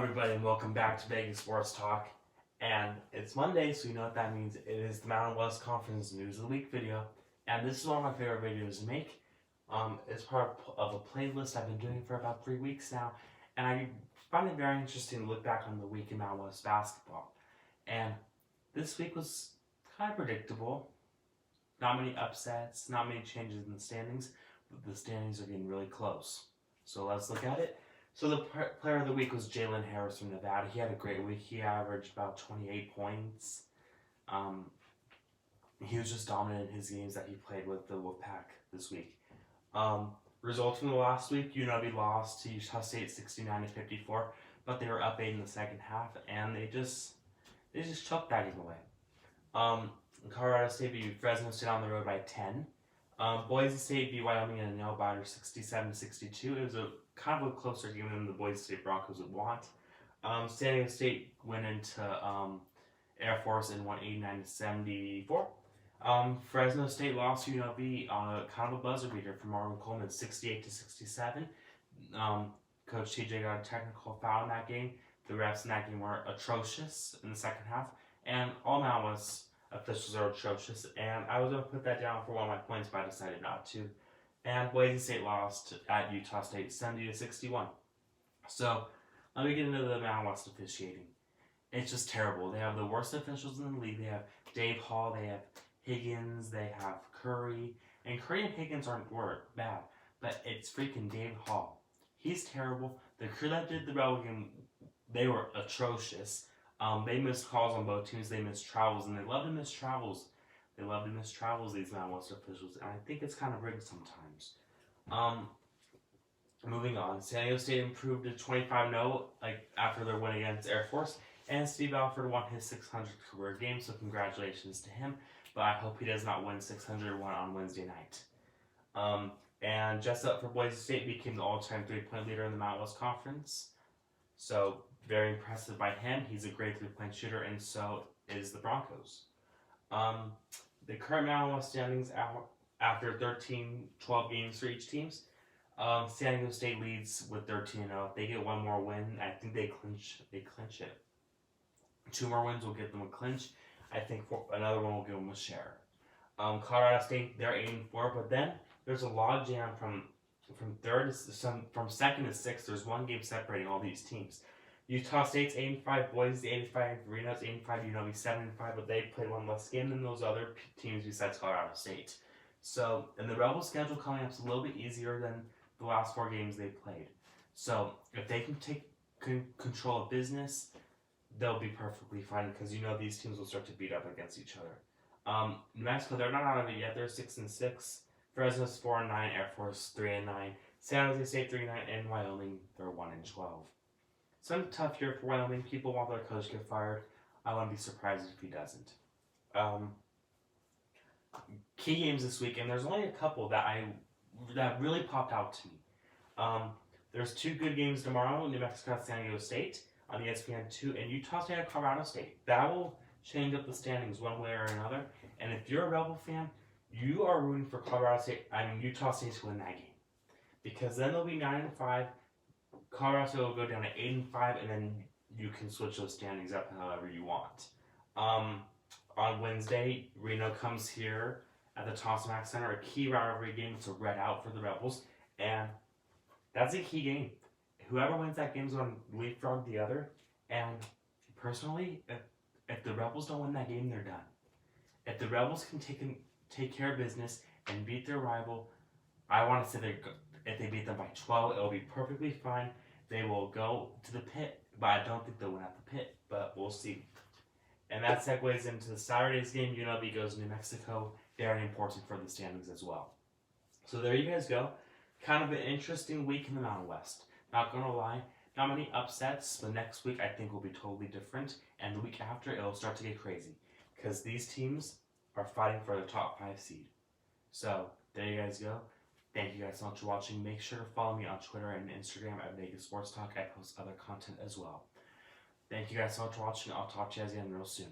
everybody, and welcome back to Vegas Sports Talk. And it's Monday, so you know what that means. It is the Mountain West Conference News of the Week video. And this is one of my favorite videos to make. It's part of a playlist I've been doing for about 3 weeks now. And I find it very interesting to look back on the week in Mountain West basketball. And this week was kind of predictable. Not many upsets, not many changes in the standings, but the standings are getting really close. So let's look at it. So the player of the week was Jalen Harris from Nevada. He had a great week. He averaged about 28 points. He was just dominant in his games that he played with the Wolfpack this week. Results from the last week, UNLV lost to Utah State 69-54, but they were up 8 in the second half, and they just choked that game away. Colorado State beat Fresno State on the road by 10. Boise State beat Wyoming in a nail-biter 67-62. It was a kind of a closer game than the Boise State Broncos would want. San Diego State went into Air Force and won 89-74. Fresno State lost to UNLV on a kind of a buzzer beater from Marvin Coleman 68-67. Coach TJ got a technical foul in that game. The refs in that game were atrocious in the second half, and all Mountain West officials are atrocious, and I was going to put that down for one of my points, but I decided not to. And Boise State lost at Utah State 70-61. So let me get into the Mountain West officiating. It's just terrible. They have the worst officials in the league. They have Dave Hall, they have Higgins, they have Curry. And Curry and Higgins weren't bad, but it's freaking Dave Hall. He's terrible. The crew that did the Rebel game, they were atrocious. They missed calls on both teams. They missed travels, and they love to miss travels. They love to miss travels, these Mountain West officials, and I think it's kind of rigged sometimes. Moving on, San Diego State improved to 25-0 after their win against Air Force, and Steve Alford won his 600th career game, so congratulations to him, but I hope he does not win 601 on Wednesday night. And Jessup for Boise State became the all-time three-point leader in the Mountain West Conference, so very impressive by him. He's a great three-point shooter, and so is the Broncos. The current Mountain West standings out after 13-12 games for each teams. San Diego State leads with 13-0. If they get one more win, I think they clinch it. 2 more wins will give them a clinch. I think another one will give them a share. Colorado State, they're 8-4, but then there's a log jam from second to sixth. There's one game separating all these teams. Utah State's 8-5, Boise 8-5, Reno's 8-5, UNLV 7-5, but they played one less game than those other teams besides Colorado State. So, and the Rebel schedule coming up is a little bit easier than the last 4 games they played. So, if they can take control of business, they'll be perfectly fine because you know these teams will start to beat up against each other. New Mexico, they're not out of it yet. They're 6-6. Fresno's 4-9, Air Force 3-9, San Jose State 3-9, and Wyoming, they're 1-12. It's been a tough year for Wyoming. People want their coach to get fired. I wouldn't be surprised if he doesn't. Key games this week, and there's only a couple that really popped out to me. There's 2 good games tomorrow: New Mexico at San Diego State on ESPN2, and Utah State at Colorado State. That will change up the standings one way or another. And if you're a Rebel fan, you are rooting for Utah State to win that game, because then they'll be 9-5. Colorado State will go down to 8-5, and then you can switch those standings up however you want. On Wednesday, Reno comes here at the Thompson Mack Center, a key rivalry game. It's a red out for the Rebels, and that's a key game. Whoever wins that game is going to leapfrog the other. And personally, if the Rebels don't win that game, they're done. If the Rebels can take care of business and beat their rival, I want to say if they beat them by 12, it'll be perfectly fine. They will go to the pit, but I don't think they'll win at the pit, but we'll see. And that segues into the Saturday's game. UNLV goes to New Mexico. Very important for the standings as well. So there you guys go. Kind of an interesting week in the Mountain West. Not going to lie, not many upsets. The next week I think will be totally different. And the week after, it'll start to get crazy, because these teams are fighting for the top 5 seed. So there you guys go. Thank you guys so much for watching. Make sure to follow me on Twitter and Instagram at Vegas Sports Talk. I post other content as well. Thank you guys so much for watching. I'll talk to you guys again real soon.